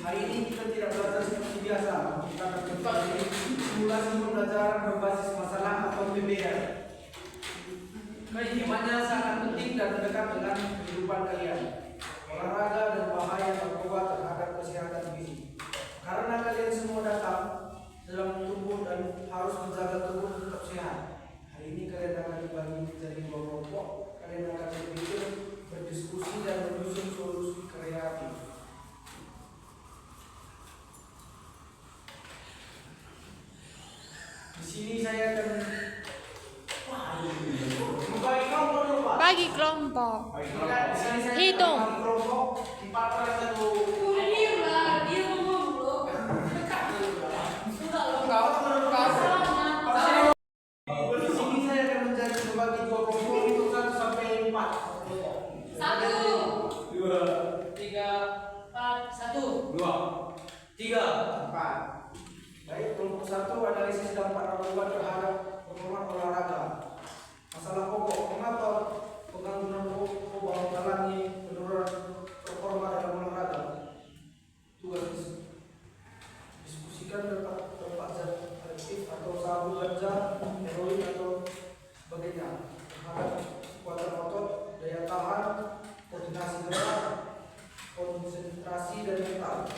Hari ini kita tidak belajar seperti biasa. Kita akan kembali simulasi pembelajaran berbasis masalah atau PBL. Kehidupannya sangat penting dan dekat dengan kehidupan kalian. Olahraga dan bahaya narkoba terhadap kesehatan fisik. Karena kalian semua datang dalam tubuh dan harus menjaga tubuh tetap sehat. Hari ini kalian akan dibagi menjadi dua kelompok. Kalian akan berpikir, berdiskusi dan menyusun solusi kreatif. Di sini saya akan membagi kelompok dulu, Pak. Bagi kelompok. Di sini saya Hitung. akan membagi kelompok di partner satu. Di sini saya akan membagi dua kelompok itu 1 sampai 4. 1, 2, 3, 4, 1, 2, 3, 4. Baik, kelompok 1 analisis dampak narkoba terhadap performa olahraga. Masalah pokok, mengapa pengguna narkoba mengalami penurunan performa dalam olahraga? Tugas diskusikan tempat zat aktif atau sabu, ganja, heroin atau sebagainya terhadap kekuatan otot, daya tahan, koordinasi gerak, konsentrasi dan mental.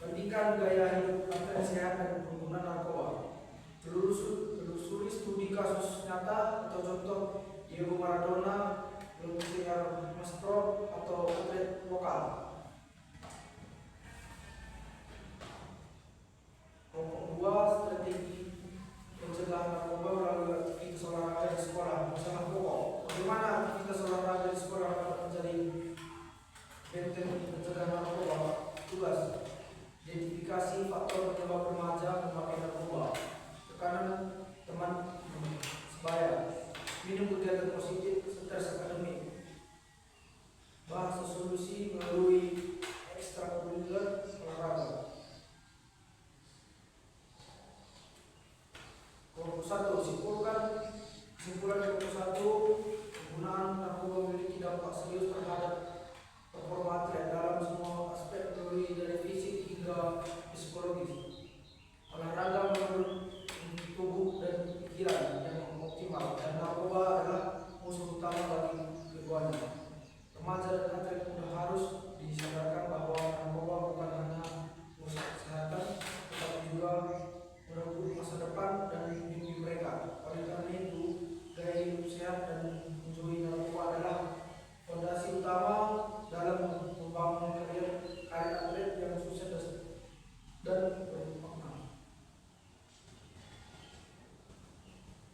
Bandingkan gaya hidup anda sehat dan penggunaan narkoba. Telusuri studi kasus nyata atau contoh Diego Maradona, Louis Armstrong atau atlet lokal. Kelompok 2, strategi pencegahan narkoba melalui aktivitas olahraga di sekolah. Masalah pokok, bagaimana aktivitas olahraga di sekolah dapat menjadi benteng pencegahan narkoba. Tugas identifikasi faktor penyebab remaja memakai narkoba. Tekanan teman sebaya, minum kegiatan positif, stres akademik. Bahas solusi melalui ekstrakurikuler olahraga. Kelompok 1, kesimpulan kelompok 1, penggunaan narkoba memiliki dampak serius terhadap performa atlet dalam semua aspek mulai dari fisik hingga psikologis. Olahraga menurut tubuh dan pikiran yang optimal, dan narkoba adalah musuh utama bagi keduanya. Remaja dan atlet muda harus disadarkan bahwa narkoba bukan hanya merusak kesehatan, tetapi juga merenggut masa depan dan mimpi mereka. Oleh karena itu, gaya hidup sehat dan menjauhi narkoba adalah fondasi utama dalam membangun karir atlet yang sukses dan bermakna.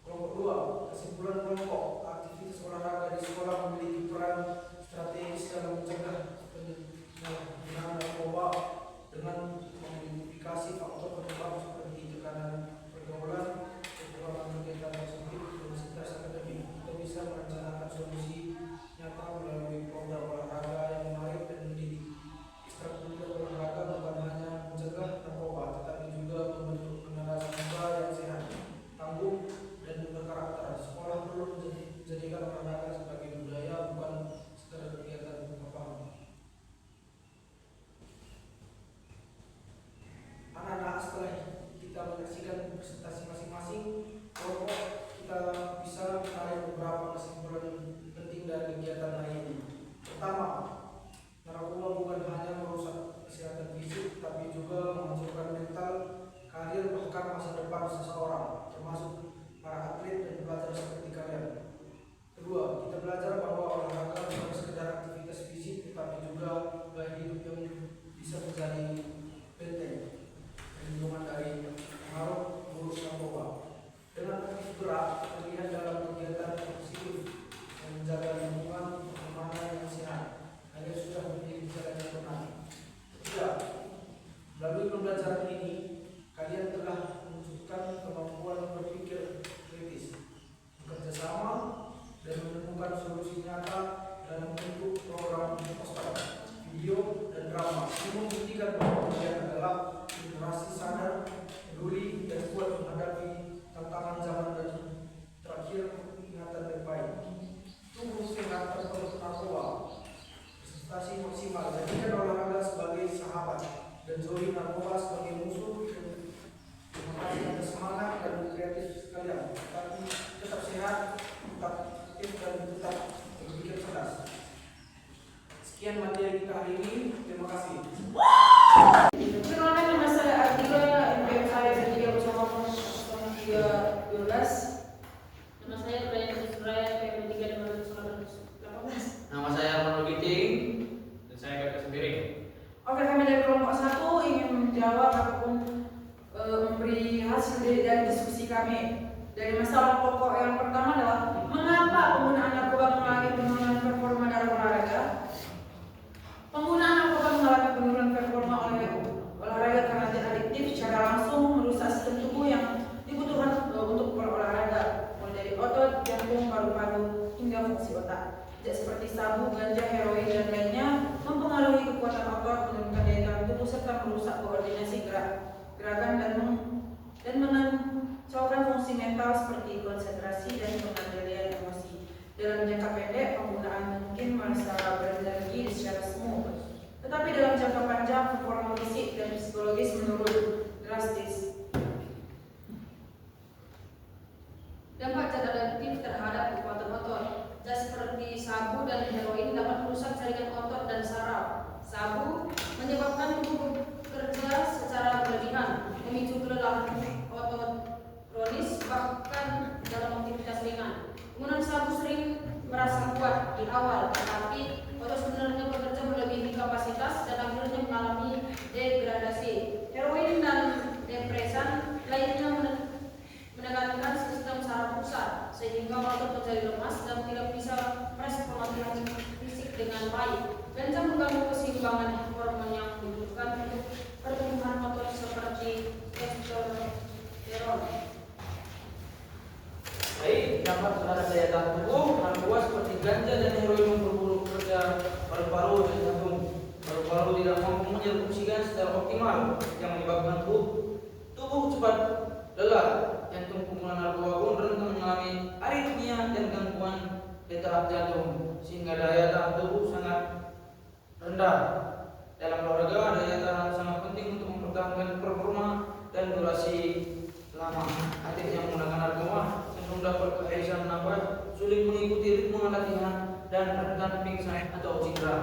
Kelompok 2, kesimpulan kelompok. Aktivitas olahraga di sekolah memiliki peran strategis dalam mencegah penyalahgunaan narkoba dengan mengidentifikasi faktor penyebab seperti tekanan pergaulan, kekurangan kegiatan positif, dan stres akademik. Kita bisa merencanakan solusi nyata melalui program olahraga yang menarik dan mendidik. Ekstrakurikuler olahraga bukan hanya mencegah narkoba, tetapi juga membentuk generasi muda yang sehat, tangguh, dan berkarakter. Sekolah perlu menjadikan olahraga sebagai budaya, bukan sekadar kegiatan propaganda. Anak-anak, setelah kita menyaksikan presentasi masing-masing kelompok, kita bisa menarik beberapa kesimpulan penting dari kegiatan hari ini. Pertama, narkoba bukan hanya merusak kesehatan fisik, tapi juga menghancurkan mental, karir, bahkan masa depan seseorang, termasuk para atlet dan pelajar seperti kalian. Kedua, kita belajar bahwa olahraga bukan sekedar aktivitas fisik, tetapi juga gaya hidup yang bisa menjadi benteng perlindungan dari pengaruh buruk narkoba. Dengan aktif gerak, terlihat dalam kegiatan positif yang menjaga lingkungan pertemanan yang sehat. Kalian sudah memiliki jalan yang benar. Ketiga, melalui pembelajaran ini, kalian telah menunjukkan kemampuan berpikir kritis, bekerja sama, dan menemukan solusi nyata dalam bentuk program poster, video, dan drama. Ini membuktikan bahwa menghadapi tantangan zaman dan terakhir ingatan terbaik. Tubuh sehat terpenuh narkoba, prestasi maksimal. Jadikan olahraga sebagai sahabat dan jauhi narkoba sebagai musuh. Terima kasih atas semangat dan kreatif sekalian. Tapi tetap sehat, tetap aktif dan tetap berpikir cerdas. Sekian materi kita hari ini. Terima kasih. Perkenalkan nama saya Artika, NPM saya 3 Nama saya Brian Suraya, PM 3 Nama saya Armando Giting dan saya Gata Sembiring. Oke, kami dari kelompok 1 ingin menjawab ataupun memberi hasil dari diskusi kami. Dari masalah pokok yang pertama adalah mengapa penggunaan narkoba mengalami penurunan performa dalam olahraga? Penggunaan narkoba mengalami penurunan performa oleh olahraga karena tidak adiktif secara langsung merusak sistem tubuh yang dibutuhkan untuk berolahraga, mulai dari otot, jantung, paru-paru hingga fungsi otak. Tidak seperti sabu, ganja, heroin dan lainnya mempengaruhi kekuatan otot, menurunkan daya tahan tubuh serta merusak koordinasi gerakan dan mengacaukan fungsi mental seperti konsentrasi dan pengendalian emosi. Dalam jangka pendek, penggunaan mungkin merasa berenergi secara smooth, tetapi dalam jangka panjang, performa fisik dan psikologis menurun drastis. Dampak tidak adaptif terhadap kekuatan otot. Zat seperti sabu dan heroin dapat merusak jaringan otot dan saraf. Sabu menyebabkan tubuh bekerja secara berlebihan, memicu kelelahan otot kronis bahkan dalam aktivitas ringan. Penggunaan sabu sering merasa kuat di awal, tetapi otot sebenarnya bekerja melebihi kapasitas dan akhirnya mengalami degradasi. Heroin dan depresan lainnya menekankan sistem saraf pusat sehingga otot menjadi lemas dan tidak bisa merespon latihan fisik dengan baik. Ganja mengganggu keseimbangan hormon yang dibutuhkan untuk pertumbuhan otot seperti testosteron. Baik, dampak terhadap daya tahan tubuh, narkoba seperti ganja dan heroin memperburuk kerja paru-paru dan jantung. Paru-paru tidak mampu menyerap oksigen secara optimal yang menyebabkan tubuh cepat lelah. Jantung pengguna narkoba pun rentan mengalami aritmia dan gangguan di tahap jantung, sehingga daya tahan tubuh sangat rendah. Dalam olahraga, daya tahan sangat penting untuk mempertahankan performa dan durasi lama. Atlet yang menggunakan narkoba cenderung dapat kehabisan nafas, sulit mengikuti ritme latihan, dan rentan pingsan atau cedera.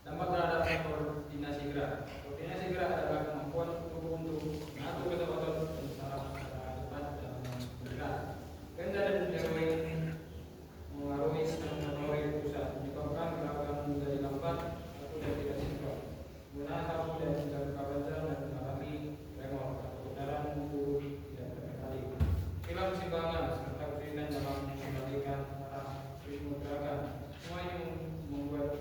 Dampak terhadap koordinasi gerak. Koordinasi gerak adalah kemampuan tubuh untuk mengatur gerak otot dan saraf secara cepat dalam bergerak. Ganja dan heroin mengaruhi sistem motorik pusat, menyebabkan gerakan menjadi lambat atau tidak sinkron. Penggunaan sabu dan ganja ganja dan mengalami tremor atau darah tubuh tidak terkendali. Hilang keseimbangan serta kesulitan dalam mengendalikan arah ritme gerakan. Semua ini membuat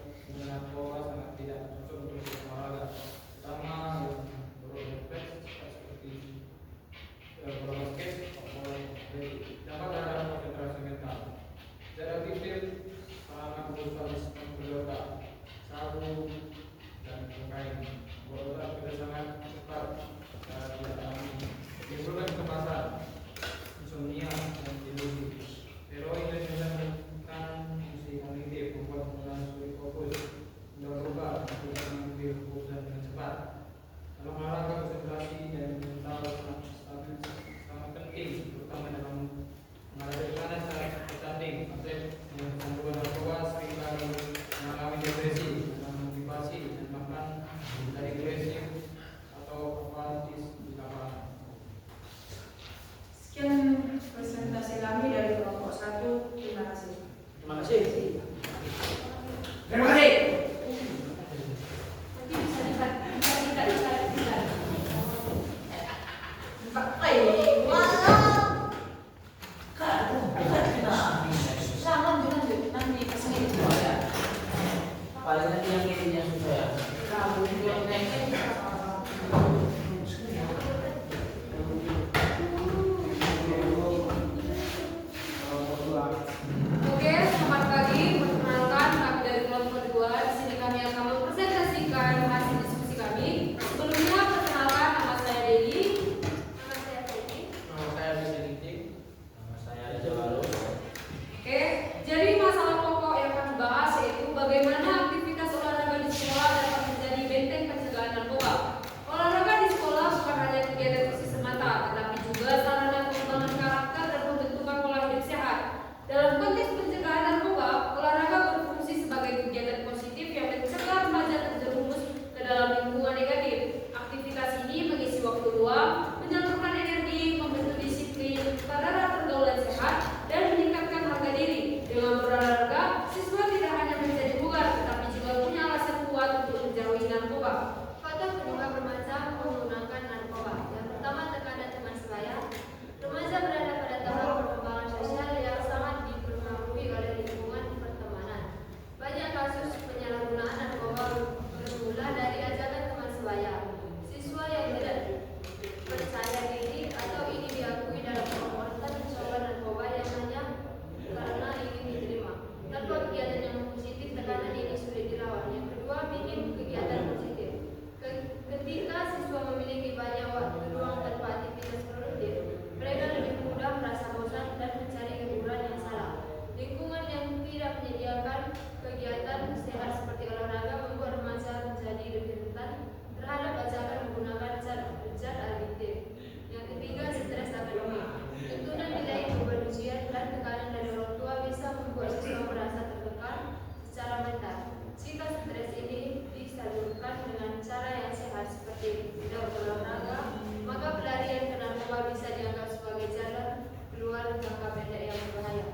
cara yang sehat seperti tidak berolahraga, maka pelarian ke narkoba bisa dianggap sebagai jalan keluar jangka pendek yang berbahaya.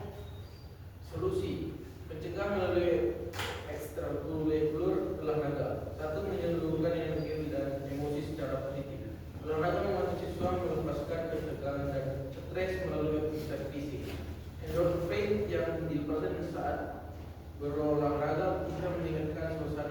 Solusi mencegah melalui ekstrakurikuler olahraga. Satu, menyalurkan energi dan emosi secara positif. Olahraga membantu siswa melepaskan ketegangan dan stres melalui aktivitas fisik. Endorfin yang diperoleh saat berolahraga bisa meningkatkan suasana